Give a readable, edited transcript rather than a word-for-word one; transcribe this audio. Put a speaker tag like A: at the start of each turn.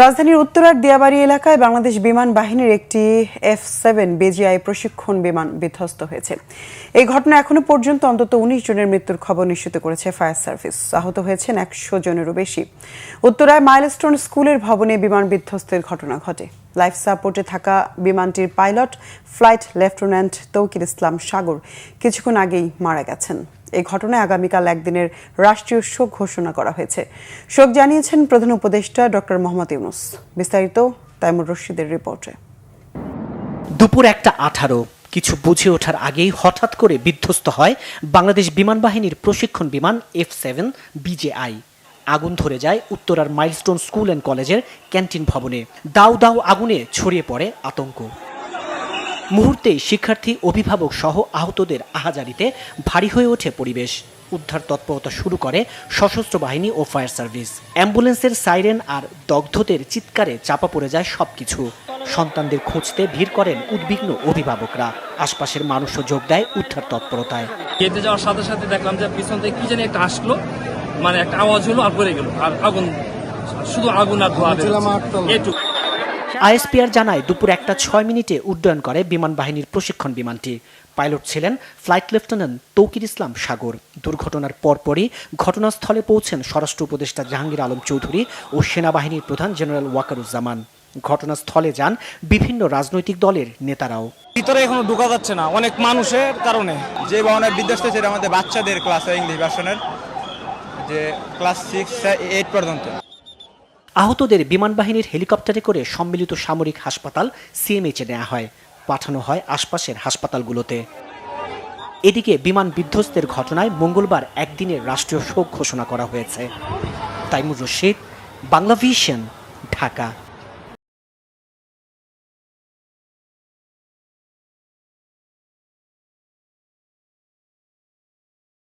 A: রাজধানীর উত্তরার দিয়াবাড়ি এলাকায় বাংলাদেশ বিমান বাহিনীর একটি F7 BGI প্রশিক্ষণ বিমান বিধ্বস্ত হয়েছে। এই ঘটনা এখনো পর্যন্ত অন্তত 19 জনের মৃত্যুর খবর নিশ্চিত করেছে ফায়ার সার্ভিস। আহত হয়েছেন 100 জনেরও বেশি। উত্তরায় মাইলস্টোন স্কুলের ভবনে বিমান বিধ্বস্তের ঘটনা ঘটে। লাইফ সাপোর্টে থাকা বিমানটির পাইলট ফ্লাইট লেফটেন্যান্ট তৌকির ইসলাম সাগর কিছুক্ষণ আগেই মারা গেছেন। এই ঘটনায় আগামীকাল একদিনের রাষ্ট্রীয় শোক ঘোষণা করা হয়েছে। শোক জানিয়েছেন প্রধান উপদেষ্টা ডক্টর মোহাম্মদ ইউনূস। বিস্তারিত তাইমুর রশিদের রিপোর্টে।
B: দুপুর 1:18 কিছু বুঝে ওঠার আগেই হঠাৎ করে বিধ্বস্ত হয় বাংলাদেশ বিমান বাহিনীর প্রশিক্ষণ বিমান F7 BGI। আগুন ধরে যায় উত্তরার মাইলস্টোন স্কুল অ্যান্ড কলেজের ক্যান্টিন ভবনে। দাউ দাউ আগুনে ছড়িয়ে পড়ে আতঙ্ক। মুহূর্তেই শিক্ষার্থী, অভিভাবক সহ আহতদের আহাজারিতে ভারী হয়ে ওঠে পরিবেশ। উদ্ধার তৎপরতা শুরু করে সশস্ত্র বাহিনী ও ফায়ার সার্ভিস। অ্যাম্বুলেন্সের সাইরেন আর দগ্ধদের চিৎকারে চাপা পড়ে যায় সবকিছু। সন্তানদের খুঁজতে ভিড় করেন উদ্বিগ্ন অভিভাবকরা। আশপাশের মানুষও যোগ দেয় উদ্ধার তৎপরতায়।
C: গেটে যাওয়ার সাথে সাথে দেখলাম যে পিছন থেকে কি জানি একটা আসলো, মানে একটা আওয়াজ হলো আর পড়ে গেল, আর আগুন, শুধু আগুন আর ধোঁয়া।
B: আইএসপিআর জানায় দুপুর 1:06 উড্ডয়ন করে বিমান বাহিনীর প্রশিক্ষণ বিমানটি। পাইলট ছিলেন ফ্লাইট লেফটেন্যান্ট তৌকির ইসলাম সাগর। দুর্ঘটনার পরপরই ঘটনাস্থলে পৌঁছেন স্বরাষ্ট্র উপদেষ্টা জাহাঙ্গীর আলম চৌধুরী ও সেনাবাহিনীর প্রধান জেনারেল ওয়াকারুজ্জামান। ঘটনাস্থলে যান বিভিন্ন রাজনৈতিক দলের নেতারাও।
D: ভিতরে এখনো ঢোকা যাচ্ছে না অনেক মানুষের কারণে।
E: যে ভবনের বিধ্বস্ত হয়েছে আমাদের বাচ্চাদের ক্লাস ইংলিশ ভার্সনের, যে ক্লাস 6-8 পর্যন্ত।
B: আহতদের বিমান বাহিনীর হেলিকপ্টারে করে সম্মিলিত সামরিক হাসপাতাল CMH-এ নেওয়া হয়, পাঠানো হয় আশপাশের হাসপাতালগুলোতে। এদিকে বিমান বিধ্বস্তের ঘটনায় মঙ্গলবার একদিনের রাষ্ট্রীয় শোক ঘোষণা করা হয়েছে। তাইমুর রশিদ, বাংলা ভিশন, ঢাকা।